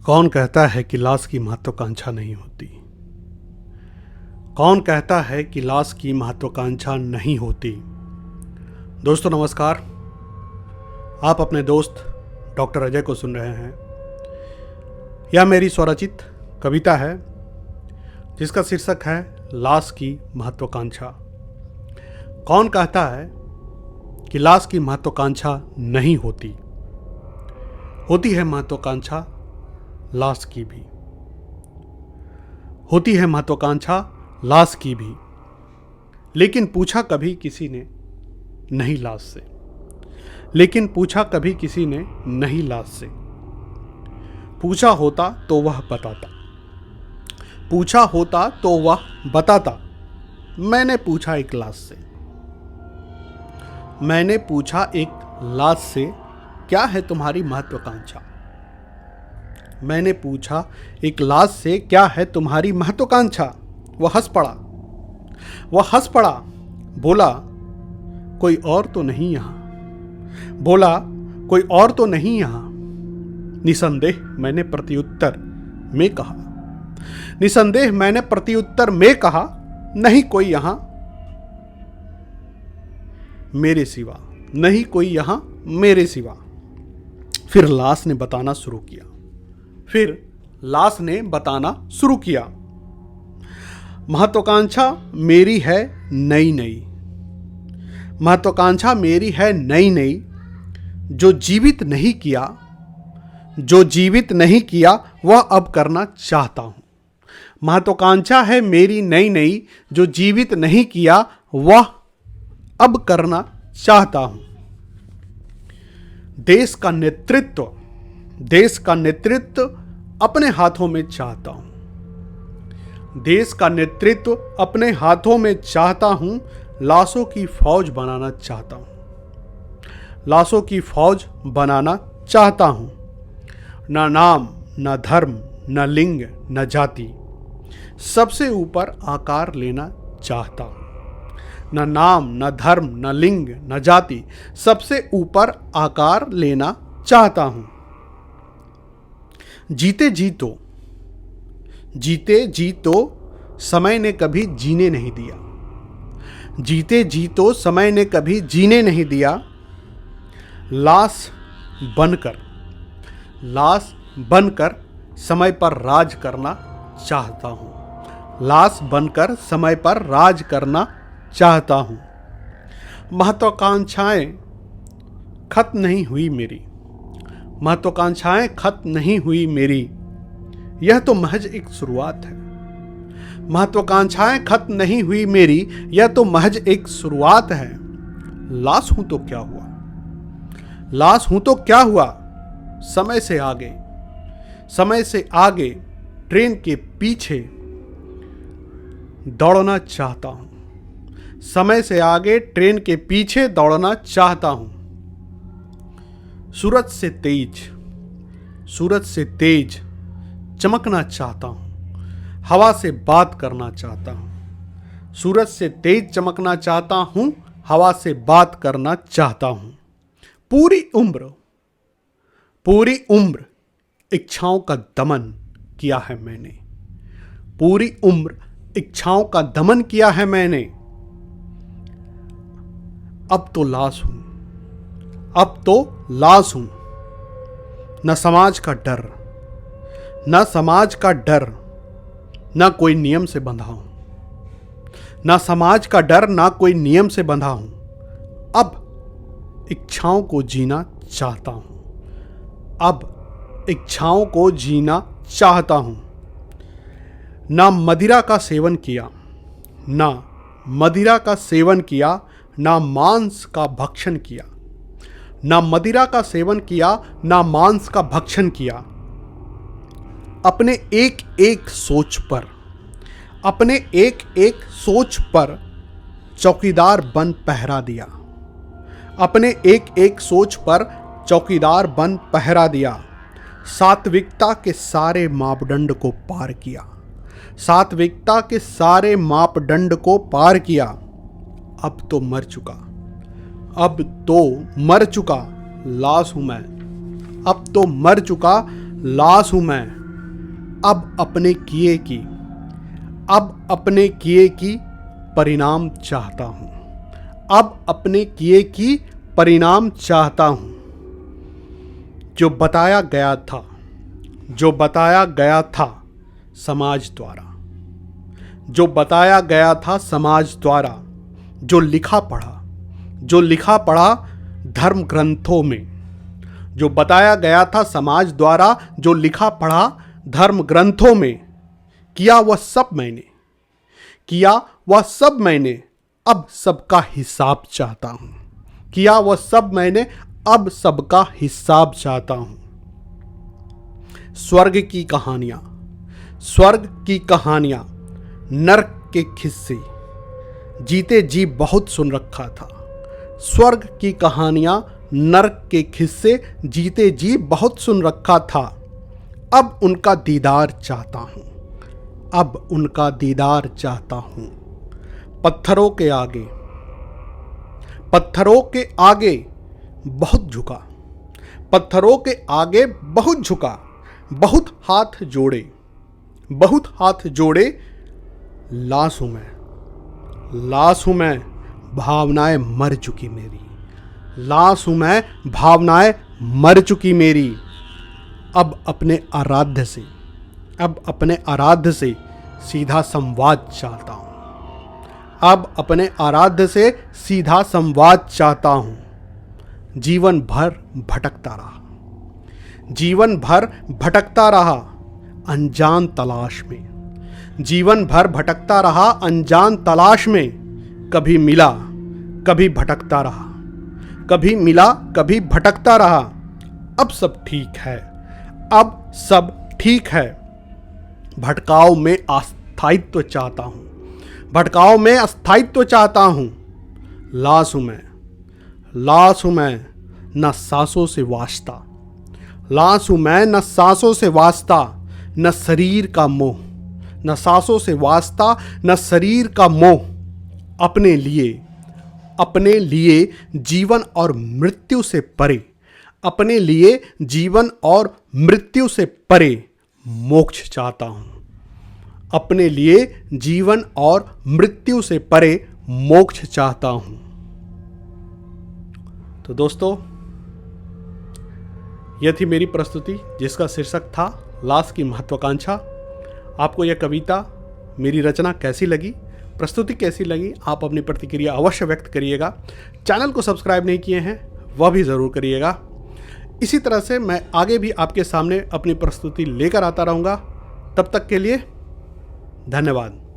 कौन कहता है कि लाश की महत्वाकांक्षा नहीं होती? कौन कहता है कि लाश की महत्वाकांक्षा नहीं होती? दोस्तों नमस्कार, आप अपने दोस्त डॉक्टर अजय को सुन रहे हैं। यह मेरी स्वरचित कविता है जिसका शीर्षक है लाश की महत्वाकांक्षा। कौन कहता है कि लाश की महत्वाकांक्षा नहीं होती? होती है महत्वाकांक्षा लाश की भी, होती है महत्वाकांक्षा लाश की भी, लेकिन पूछा कभी किसी ने नहीं लाश से, लेकिन पूछा कभी किसी ने नहीं लाश से। पूछा होता तो वह बताता, पूछा होता तो वह बताता। मैंने पूछा एक लाश से, मैंने पूछा एक लाश से, क्या है तुम्हारी महत्वाकांक्षा? मैंने पूछा एक लाश से, क्या है तुम्हारी महत्वाकांक्षा? वह हंस पड़ा, वह हंस पड़ा, बोला कोई और तो नहीं यहाँ, बोला कोई और तो नहीं यहाँ। निसंदेह मैंने प्रत्युत्तर में कहा, निसंदेह मैंने प्रत्युत्तर में कहा, नहीं कोई यहाँ मेरे सिवा, नहीं कोई यहाँ मेरे सिवा। फिर लाश ने बताना शुरू किया, फिर लाश ने बताना शुरू किया। महत्वाकांक्षा मेरी है नई नई, महत्वाकांक्षा मेरी है नई नई। जो जीवित नहीं किया, जो जीवित नहीं किया वह अब करना चाहता हूं। महत्वाकांक्षा है मेरी नई नई, जो जीवित नहीं किया वह अब करना चाहता हूं। देश का नेतृत्व, देश का नेतृत्व अपने हाथों में चाहता हूं, देश का नेतृत्व अपने हाथों में चाहता हूं। लाशों की फौज बनाना चाहता हूं, लाशों की फौज बनाना चाहता हूं। न नाम, न धर्म, न लिंग, न जाति, सबसे ऊपर आकार लेना चाहता हूं। न नाम, न धर्म, न लिंग, न जाति, सबसे ऊपर आकार लेना चाहता हूं। जीते जी तो, जीते जी तो समय ने कभी जीने नहीं दिया, जीते जी तो समय ने कभी जीने नहीं दिया। लाश बनकर, लाश बनकर समय पर राज करना चाहता हूं, लाश बनकर समय पर राज करना चाहता हूं। महत्वाकांक्षाएं खत्म नहीं हुई मेरी, महत्वाकांक्षाएं खत्म नहीं हुई मेरी, यह तो महज एक शुरुआत है। महत्वाकांक्षाएं खत्म नहीं हुई मेरी, यह तो महज एक शुरुआत है। लाश हूं तो क्या हुआ, लाश हूं तो क्या हुआ। समय से आगे, समय से आगे ट्रेन के पीछे दौड़ना चाहता हूं, समय से आगे ट्रेन के पीछे दौड़ना चाहता हूं। सूरज से तेज, सूरज से तेज चमकना चाहता हूं, हवा से बात करना चाहता हूं। सूरज से तेज चमकना चाहता हूं, हवा से बात करना चाहता हूं। पूरी उम्र, पूरी उम्र इच्छाओं का दमन किया है मैंने, पूरी उम्र इच्छाओं का दमन किया है मैंने। अब तो लाश हूं, अब तो लाश हूं। न समाज का डर, न समाज का डर, न कोई नियम से बंधा हूं, न समाज का डर, न कोई नियम से बंधा हूं। अब इच्छाओं को जीना चाहता हूं, अब इच्छाओं को जीना चाहता हूं। ना मदिरा का सेवन किया, ना मदिरा का सेवन किया, ना मांस का भक्षण किया, ना मदिरा का सेवन किया, ना मांस का भक्षण किया। अपने एक एक सोच पर, अपने एक एक सोच पर चौकीदार बन पहरा दिया, अपने एक एक सोच पर चौकीदार बन पहरा दिया। सात्विकता के सारे मापदंड को पार किया, सात्विकता के सारे मापदंड को पार किया। अब तो मर चुका, अब तो मर चुका लाश हूं मैं, अब तो मर चुका लाश हूं मैं, अब अपने किए की परिणाम चाहता हूं। अब अपने किए की परिणाम चाहता हूं। जो बताया गया था समाज द्वारा, जो बताया गया था समाज द्वारा, जो लिखा पढ़ा धर्म ग्रंथों में, जो बताया गया था समाज द्वारा, जो लिखा पढ़ा धर्म ग्रंथों में, किया वह सब मैंने, अब सबका हिसाब चाहता हूं। किया वह सब मैंने, अब सबका हिसाब चाहता हूं। स्वर्ग की कहानियां नर्क के किस्से जीते जी बहुत सुन रखा था। स्वर्ग की कहानियां नर्क के किस्से जीते जी बहुत सुन रखा था। अब उनका दीदार चाहता हूं। पत्थरों के आगे बहुत झुका, बहुत हाथ जोड़े, लाश हूं मैं, भावनाएं मर चुकी मेरी। अब अपने आराध्य से सीधा संवाद चाहता हूं। जीवन भर भटकता रहा अनजान तलाश में। कभी मिला, कभी भटकता रहा। अब सब ठीक है। भटकाव में अस्थायित्व चाहता हूं। लाश हूं मैं, न सांसों से वास्ता, न शरीर का मोह। अपने लिए जीवन और मृत्यु से परे मोक्ष चाहता हूं। अपने लिए जीवन और मृत्यु से परे मोक्ष चाहता हूं। तो दोस्तों, यह थी मेरी प्रस्तुति जिसका शीर्षक था लाश की महत्वाकांक्षा। आपको यह कविता, मेरी रचना कैसी लगी, प्रस्तुति कैसी लगी, आप अपनी प्रतिक्रिया अवश्य व्यक्त करिएगा। चैनल को सब्सक्राइब नहीं किए हैं वह भी ज़रूर करिएगा। इसी तरह से मैं आगे भी आपके सामने अपनी प्रस्तुति लेकर आता रहूँगा। तब तक के लिए धन्यवाद।